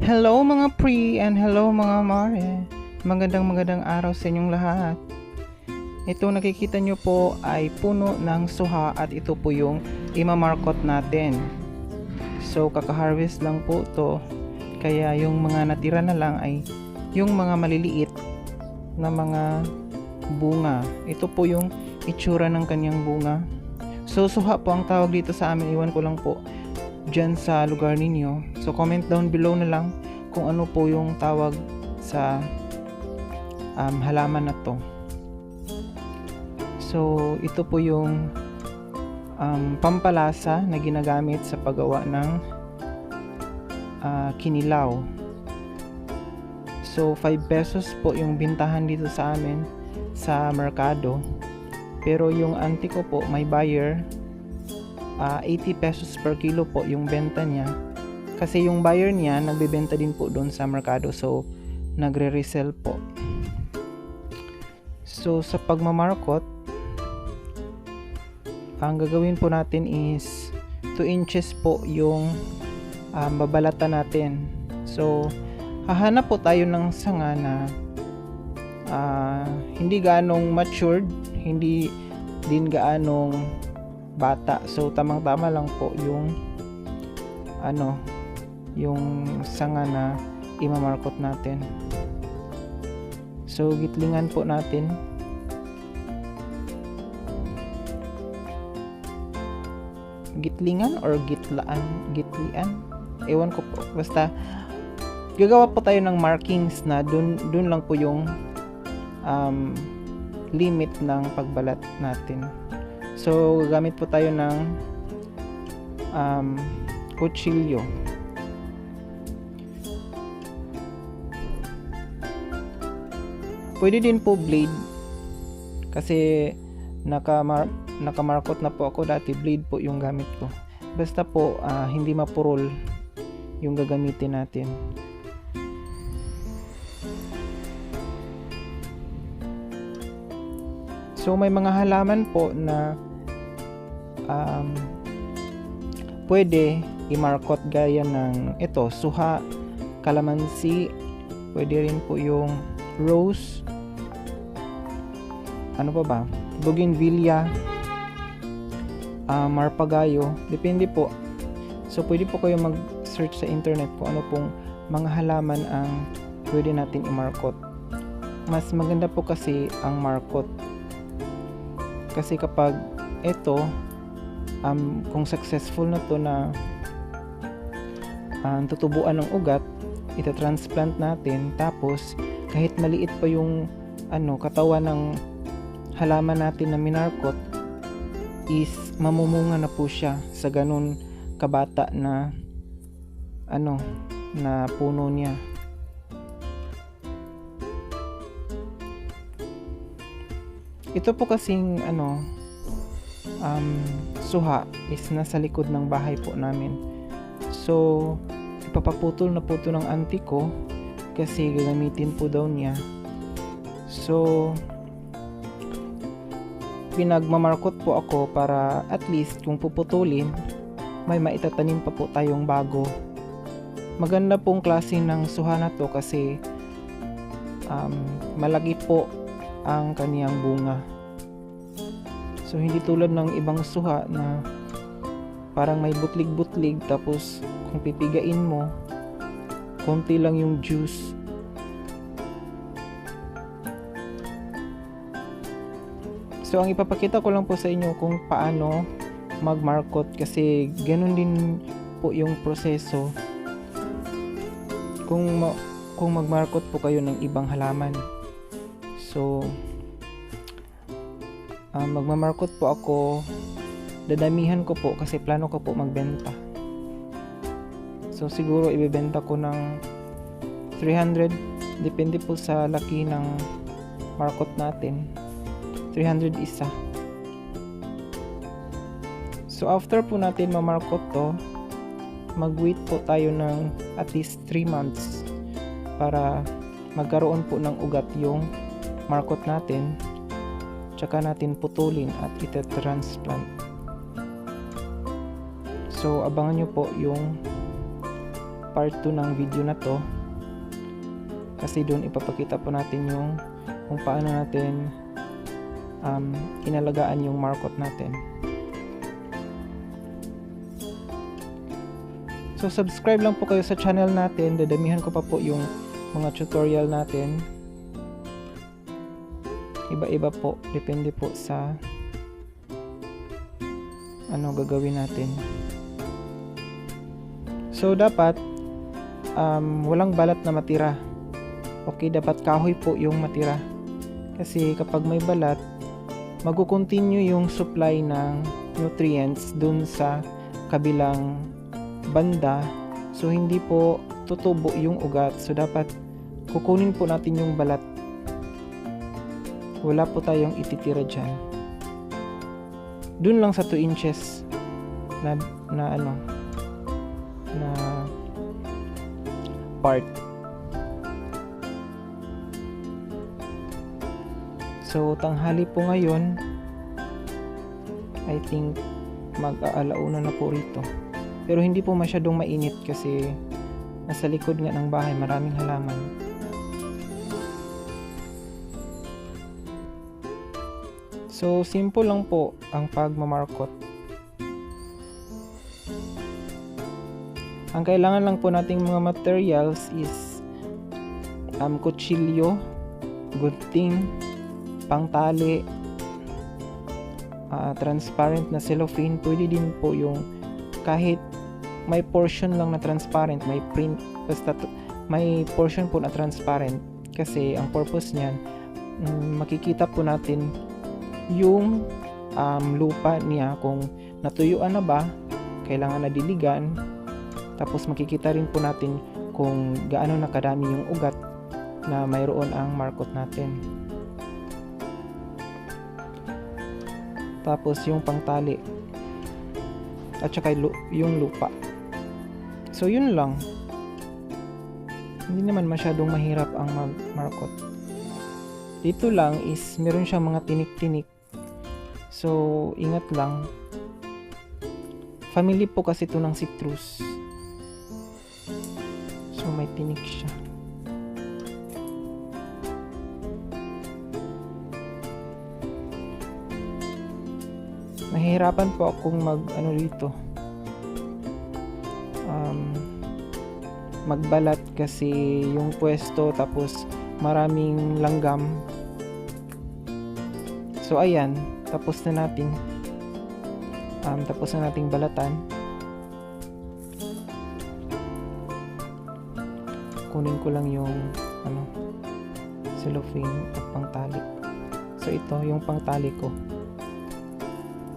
Hello mga pre and hello mga mare. Magandang araw sa inyong lahat. Ito nakikita nyo po ay puno ng suha at ito po yung imamarkot natin. So kaka-harvest lang po to. Kaya yung mga natira na lang ay yung mga maliliit na mga bunga. Ito po yung itsura ng kanyang bunga. So suha po ang tawag dito sa amin. Iwan ko lang po dyan sa lugar ninyo. So comment down below na lang kung ano po yung tawag sa halaman na to. So ito po yung pampalasa na ginagamit sa paggawa ng kinilaw. So 5 pesos po yung bintahan dito sa amin sa merkado. Pero yung auntie ko po may buyer, 80 pesos per kilo po yung benta niya. Kasi yung buyer niya nagbebenta din po doon sa merkado, so nagre-resell po. So sa pagmamarkot, ang gagawin po natin is 2 inches po yung babalatan natin. So hahanap po tayo ng sanga na hindi gaanong matured, hindi din gaanong bata. So tamang-tama lang po yung yung sanga na imamarkot natin. So gitlingan po natin. Gitlingan or gitlaan? Gitlian? Ewan ko po. Basta gagawa po tayo ng markings na dun lang po yung limit ng pagbalat natin. So gagamit po tayo ng kutsilyo. Pwede din po blade kasi nakamarkot na po ako dati. Blade po yung gamit ko. Basta po hindi mapurol yung gagamitin natin. So may mga halaman po na pwede i-markot gaya ng ito, suha, kalamansi, pwede rin po yung rose, ano pa ba, bougainvillea, marpagayo, depende po. So pwede po kayo mag-search sa internet kung ano pong mga halaman ang pwede natin i-markot. Mas maganda po kasi ang markot, kasi kapag ito kung successful na to na tutubuan ng ugat, ita-transplant natin, tapos kahit maliit pa yung katawan ng halaman natin na minarkot, is mamumunga na po siya sa ganun kabata na na puno niya. Ito po kasing suha is nasa likod ng bahay po namin. So ipapaputol na po ito ng auntie ko kasi gagamitin po daw niya. So pinagmamarkot po ako para at least kung puputulin, may maitatanim pa po tayong bago. Maganda pong klase ng suha na to kasi malaki po ang kaniyang bunga. So hindi tulad ng ibang suha na parang may butlig-butlig, tapos kung pipigain mo, konti lang yung juice. So ang ipapakita ko lang po sa inyo kung paano magmarkot, kasi ganun din po yung proseso kung magmarkot po kayo ng ibang halaman. So magmamarkot po ako, dadamihan ko po kasi plano ko po magbenta. So siguro ibebenta ko ng 300, depende po sa laki ng markot natin. 300 isa. So after po natin mamarkot to, mag-wait po tayo ng at least 3 months para magkaroon po ng ugat yung markot natin, tsaka natin putulin at ita-transplant. So abangan nyo po yung part 2 ng video na to, kasi doon ipapakita po natin yung kung paano natin inalagaan yung markot natin. So subscribe lang po kayo sa channel natin, dadamihan ko pa po yung mga tutorial natin. Iba-iba po, depende po sa ano gagawin natin. So dapat walang balat na matira. Okay, dapat kahoy po yung matira. Kasi kapag may balat, mag-continue yung supply ng nutrients dun sa kabilang banda. So hindi po tutubo yung ugat. So dapat kukunin po natin yung balat. Wala po tayong ititira dyan. Dun lang sa 2 inches na part. So tanghali po ngayon, I think mag-aalauna na po rito. Pero hindi po masyadong mainit kasi nasa likod nga ng bahay, maraming halaman. So simple lang po ang pagmamarkot. Ang kailangan lang po nating mga materials is kutsilyo, gunting, pangtali, transparent na cellophane. Pwede din po yung kahit may portion lang na transparent, may print, basta may portion po na transparent, kasi ang purpose niyan, makikita po natin yung lupa niya kung natuyuan na ba, kailangan na diligan. Tapos makikita rin po natin kung gaano na kadami yung ugat na mayroon ang markot natin. Tapos yung pangtali at saka yung lupa. So yun lang. Hindi naman masyadong mahirap ang mag-markot. Dito lang is meron siyang mga tinik-tinik. So ingat lang. Family po kasi ito ng citrus. So may tinik siya. Nahihirapan po akong dito. Magbalat kasi yung pwesto, tapos maraming langgam. So ayan, tapos na natin. Tapos na nating balatan. Kunin ko lang yung cellophane at pangtali. So ito yung pangtali ko.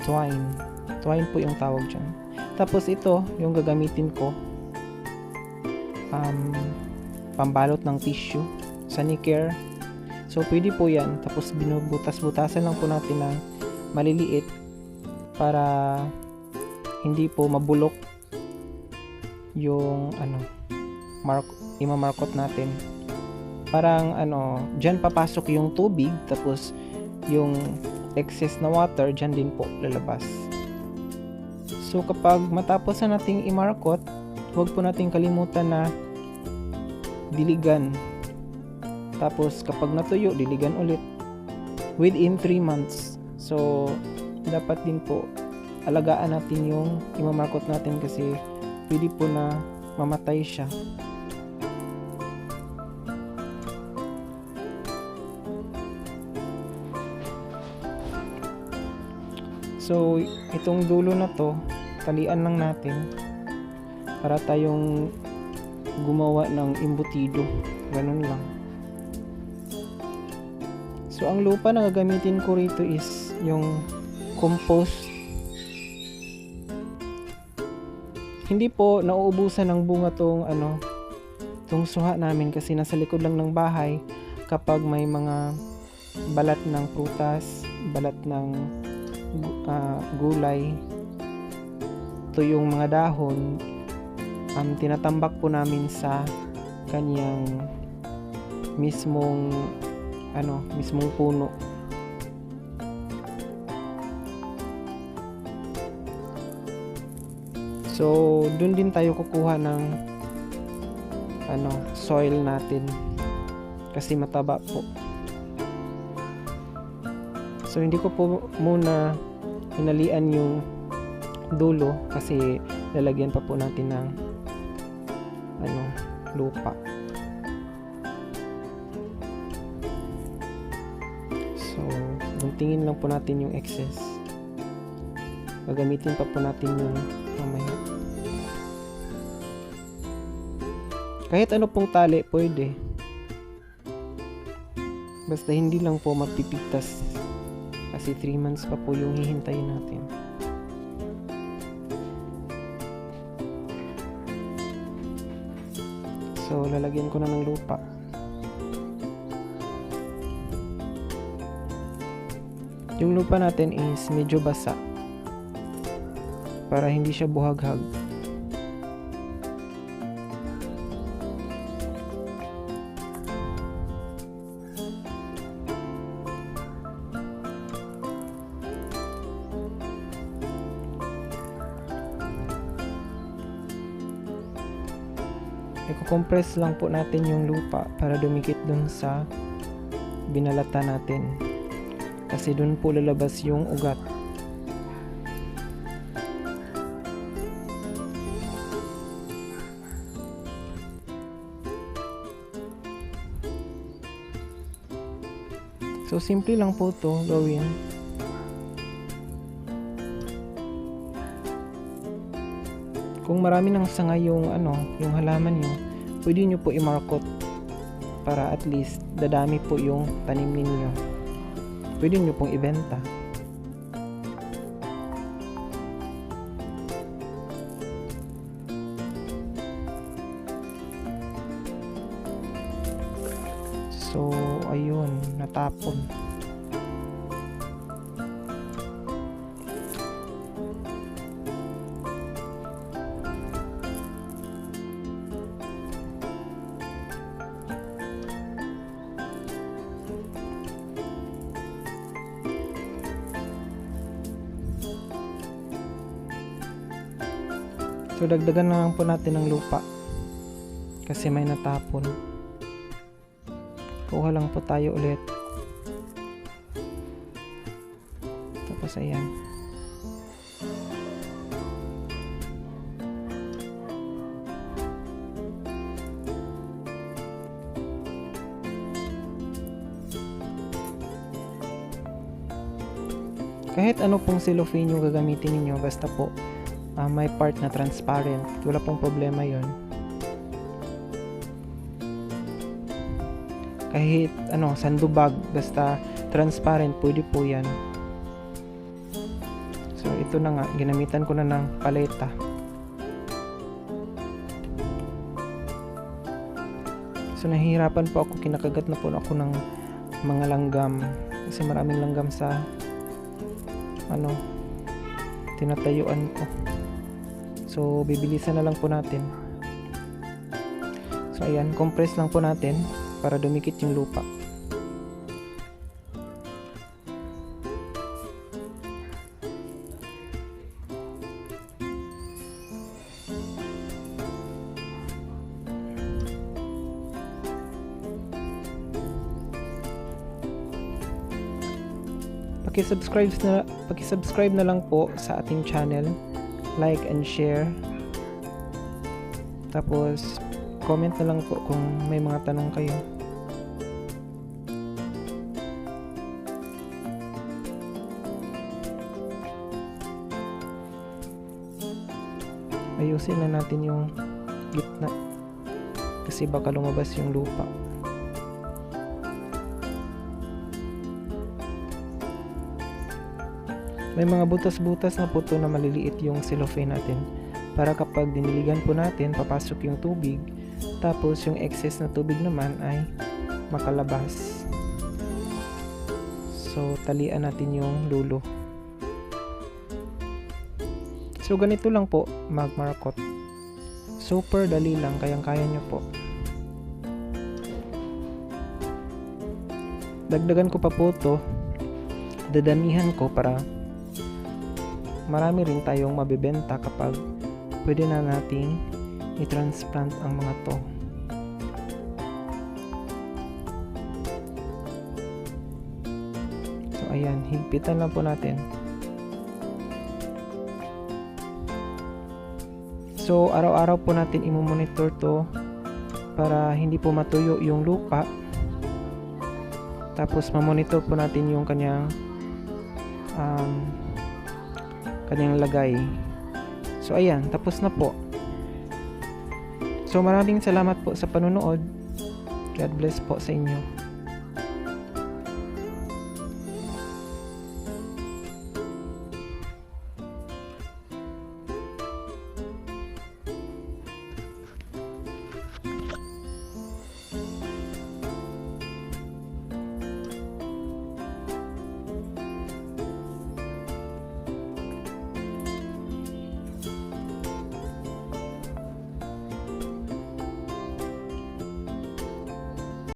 Twine po yung tawag dyan. Tapos ito yung gagamitin ko, pambalot ng tissue, Sanicare. So pwede po yan. Tapos binubutas-butasan lang po natin ng maliliit para hindi po mabulok yung imamarkot natin. Parang dyan papasok yung tubig, tapos yung excess na water dyan din po lalabas. So kapag matapos na nating imarkot, huwag po nating kalimutan na diligan. Tapos kapag natuyo, diligan ulit within 3 months. So dapat din po alagaan natin yung imamarkot natin kasi pwede po na mamatay siya. So itong dulo na to, talian lang natin para tayong gumawa ng embutido. Ganun lang. So ang lupa na gagamitin ko rito is yung compost. Hindi po nauubusan ng bunga tong suha namin kasi nasa likod lang ng bahay. Kapag may mga balat ng prutas, balat ng gulay, ito yung mga dahon, tinatambak po namin sa kanyang mismong puno. So dun din tayo kukuha ng soil natin kasi mataba po. So hindi ko po muna hinalian yung dulo kasi lalagyan pa po natin ng lupa. So guntingin lang po natin yung excess. Gagamitin pa po natin yung mamaya. Kahit ano pong tali pwede, basta hindi lang po magpipigtas kasi 3 months pa po yung hihintayin natin. So lalagyan ko na ng lupa. Yung lupa natin is medyo basa para hindi siya buhaghag. I-compress lang po natin yung lupa para dumikit dun sa binalata natin kasi dun po lalabas yung ugat. So simple lang po to gawin. Kung marami ng sanga yung yung halaman niyo, pwede niyo po i-markot para at least dadami po yung tanim ninyo. Pwede niyo pong ibenta. So ayun, natapon. So dagdagan na lang po natin ng lupa kasi may natapon. Kuha lang po tayo ulit. Tapos ayan. Kahit ano pong cellophane yung gagamitin niyo, basta po may part na transparent, wala pong problema yon. Kahit sandubag, basta transparent, pwede po yan. So ito na nga, ginamitan ko na ng paleta. So nahihirapan po ako, kinakagat na po ako ng mga langgam kasi maraming langgam sa tinatayuan ko. So bibilisan na lang po natin. So ayan, compress lang po natin para dumikit yung lupa. Paki-subscribe na lang po sa ating channel, like and share. Tapos comment na lang po kung may mga tanong kayo. Ayusin na natin yung gitna kasi baka lumabas yung lupa. May mga butas-butas na po to na maliliit yung cellophane natin para kapag diniligan po natin, papasok yung tubig, tapos yung excess na tubig naman ay makalabas. So talian natin yung dulo. So ganito lang po magmarkot. Super dali lang, kayang-kaya nyo po. Dagdagan ko pa po to, dadamihan ko para marami rin tayong mabibenta kapag pwede na nating i-transplant ang mga to. Ayan, higpitan lang po natin. So, araw-araw po natin i-monitor to para hindi po matuyo yung lupa. Tapos, ma-monitor po natin yung kanyang lagay. So, ayan, tapos na po. So, maraming salamat po sa panunood. God bless po sa inyo.